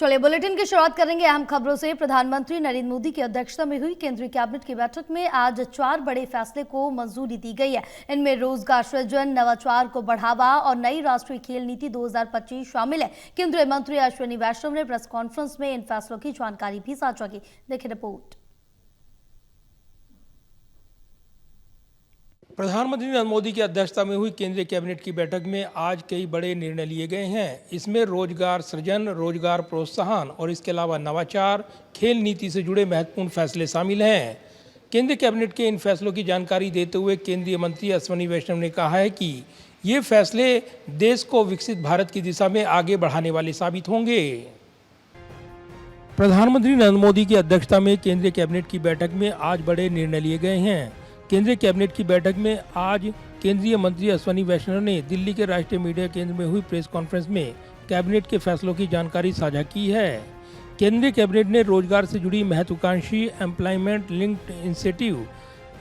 चलिए बुलेटिन की शुरुआत करेंगे अहम खबरों से। प्रधानमंत्री नरेंद्र मोदी की अध्यक्षता में हुई केंद्रीय कैबिनेट की बैठक में आज 4 बड़े फैसले को मंजूरी दी गई है। इनमें रोजगार सृजन, नवाचार को बढ़ावा और नई राष्ट्रीय खेल नीति 2025 शामिल है। केंद्रीय मंत्री अश्विनी वैष्णव ने प्रेस कॉन्फ्रेंस में इन फैसलों की जानकारी भी साझा की। देखिए रिपोर्ट। प्रधानमंत्री नरेंद्र मोदी की अध्यक्षता में हुई केंद्रीय कैबिनेट की बैठक में आज कई बड़े निर्णय लिए गए हैं। इसमें रोजगार सृजन, रोजगार प्रोत्साहन और इसके अलावा नवाचार, खेल नीति से जुड़े महत्वपूर्ण फैसले शामिल हैं। केंद्रीय कैबिनेट के इन फैसलों की जानकारी देते हुए केंद्रीय मंत्री अश्विनी वैष्णव ने कहा है कि ये फैसले देश को विकसित भारत की दिशा में आगे बढ़ाने वाले साबित होंगे। प्रधानमंत्री नरेंद्र मोदी की अध्यक्षता में केंद्रीय कैबिनेट की बैठक में आज बड़े निर्णय लिए गए हैं। केंद्रीय कैबिनेट की बैठक में आज केंद्रीय मंत्री अश्विनी वैष्णव ने दिल्ली के राष्ट्रीय मीडिया केंद्र में हुई प्रेस कॉन्फ्रेंस में कैबिनेट के फैसलों की जानकारी साझा की है। केंद्रीय कैबिनेट ने रोजगार से जुड़ी महत्वाकांक्षी एम्प्लॉयमेंट लिंक्ड इंसेंटिव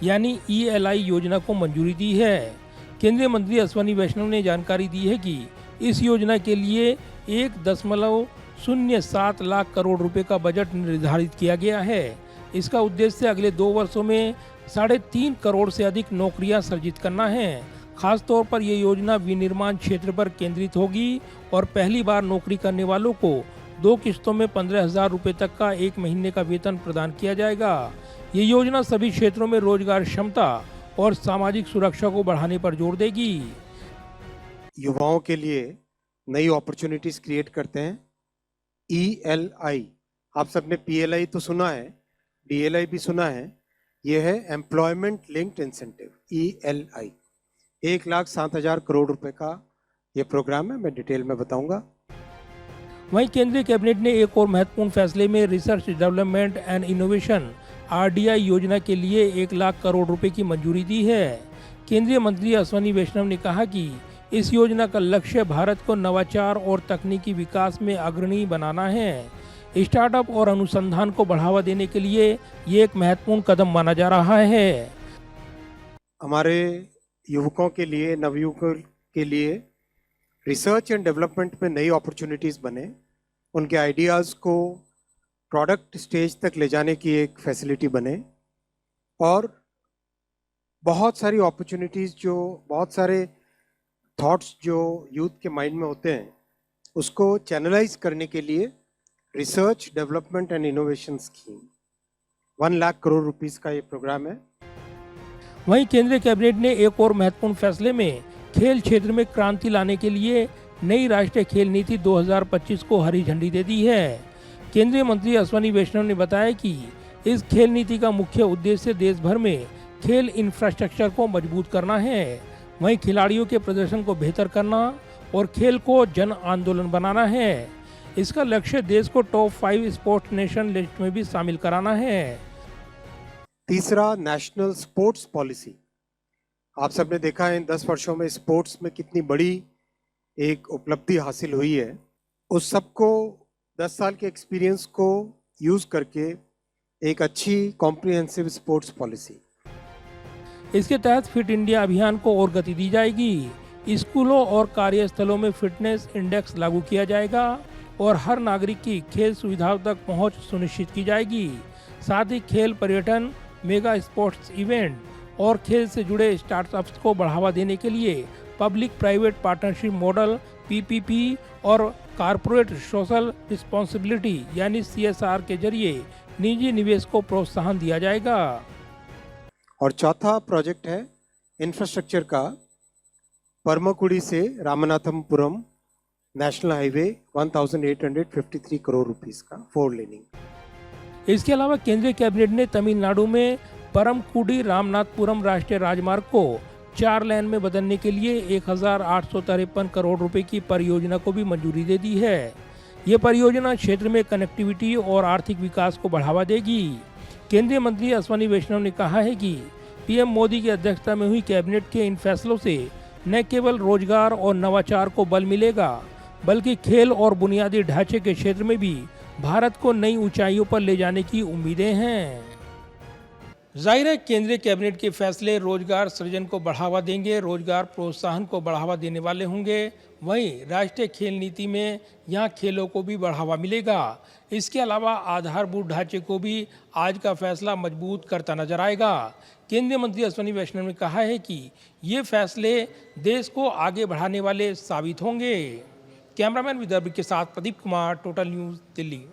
यानी ELI योजना को मंजूरी दी है। केंद्रीय मंत्री अश्विनी वैष्णव ने जानकारी दी है कि इस योजना के लिए 1.07 लाख करोड़ रुपए का बजट निर्धारित किया गया है। इसका उद्देश्य अगले 2 वर्षों में 3.5 करोड़ से अधिक नौकरियां सृजित करना है। खास तौर पर यह योजना विनिर्माण क्षेत्र पर केंद्रित होगी और पहली बार नौकरी करने वालों को 2 किस्तों में 15,000 रुपए तक का 1 महीने का वेतन प्रदान किया जाएगा। ये योजना सभी क्षेत्रों में रोजगार क्षमता और सामाजिक सुरक्षा को बढ़ाने पर जोर देगी। युवाओं के लिए नई अपॉर्चुनिटीज क्रिएट करते हैं। ELI, आप सबने PLI तो सुना है, DLI भी सुना है। ये है employment linked incentive ELI। 1,07,000 crore रुपए का ये प्रोग्राम है, मैं डिटेल में बताऊंगा। वहीं केंद्रीय कैबिनेट ने एक और महत्वपूर्ण फैसले में research development and innovation RDI योजना के लिए 1 लाख करोड़ रुपए की मंजूरी दी है। केंद्रीय मंत्री अश्विनी वैष्णव ने कहा कि इस योजना का लक्ष्य भारत को नवाचार और तकनीकी विकास में अग्रणी बनाना है। स्टार्टअप और अनुसंधान को बढ़ावा देने के लिए ये एक महत्वपूर्ण कदम माना जा रहा है। हमारे युवकों के लिए, नवयुवकों के लिए रिसर्च एंड डेवलपमेंट में नई अपॉर्चुनिटीज बने, उनके आइडियाज़ को प्रोडक्ट स्टेज तक ले जाने की एक फैसिलिटी बने और बहुत सारी अपॉर्चुनिटीज, बहुत सारे थॉट्स जो यूथ के माइंड में होते हैं, उसको चैनलाइज करने के लिए research development and innovation scheme 1 lakh crore rupees का ये प्रोग्राम है। वहीं केंद्रीय कैबिनेट ने एक और महत्वपूर्ण फैसले में खेल क्षेत्र में क्रांति लाने के लिए नई राष्ट्रीय खेल नीति 2025 को हरी झंडी दे दी है। केंद्रीय मंत्री अश्विनी वैष्णव ने बताया कि इस खेल नीति का मुख्य उद्देश्य देश भर में खेल इंफ्रास्ट्रक्चर को मजबूत करना है। वहीं खिलाड़ियों के प्रदर्शन को बेहतर करना और खेल को जन आंदोलन बनाना है। इसका लक्ष्य देश को टॉप 5 स्पोर्ट्स नेशन लिस्ट में भी शामिल कराना है। तीसरा, नेशनल स्पोर्ट्स पॉलिसी। आप सबने देखा है इन 10 वर्षों में स्पोर्ट्स में कितनी बड़ी एक उपलब्धि हासिल हुई है। उस सबको 10 साल के एक्सपीरियंस को यूज करके एक अच्छी कॉम्प्रिहेंसिव स्पोर्ट्स पॉलिसी। इसके तहत फिट इंडिया अभियान को और गति दी जाएगी। स्कूलों और कार्यस्थलों में फिटनेस इंडेक्स लागू किया जाएगा और हर नागरिक की खेल सुविधाओं तक पहुंच सुनिश्चित की जाएगी। साथ ही खेल पर्यटन, मेगा स्पोर्ट्स इवेंट और खेल से जुड़े स्टार्टअप्स को बढ़ावा देने के लिए public private partnership model PPP और कॉर्पोरेट सोशल रिस्पॉन्सिबिलिटी यानी CSR के जरिए निजी निवेश को प्रोत्साहन दिया जाएगा। और चौथा प्रोजेक्ट है इंफ्रास्ट्रक्चर का। परमकुड़ी से Ramanathapuram national highway 1853 crore rupees का 4 लेनिंग। इसके अलावा केंद्रीय कैबिनेट ने तमिलनाडु में परमकुडी रामनाथपुरम राष्ट्रीय राजमार्ग को 4 लेन में बदलने के लिए 1,853 करोड़ रुपए की परियोजना को भी मंजूरी दे दी है। ये परियोजना क्षेत्र में कनेक्टिविटी और आर्थिक विकास को बढ़ावा देगी। केंद्रीय मंत्री अश्विनी वैष्णव ने कहा है कि PM मोदी की अध्यक्षता में हुई कैबिनेट के इन फैसलों से न केवल रोजगार और नवाचार को बल मिलेगा, बल्कि खेल और बुनियादी ढांचे के क्षेत्र में भी भारत को नई ऊंचाइयों पर ले जाने की उम्मीदें हैं। जाहिर है केंद्रीय कैबिनेट के फैसले रोजगार सृजन को बढ़ावा देंगे, रोजगार प्रोत्साहन को बढ़ावा देने वाले होंगे। वहीं राष्ट्रीय खेल नीति में यहाँ खेलों को भी बढ़ावा मिलेगा। इसके अलावा आधारभूत ढांचे को भी आज का फैसला मजबूत करता नजर आएगा। केंद्रीय मंत्री अश्विनी वैष्णव ने कहा है कि ये फैसले देश को आगे बढ़ाने वाले साबित होंगे। कैमरामैन विदर्भ के साथ प्रदीप कुमार, टोटल न्यूज़, दिल्ली।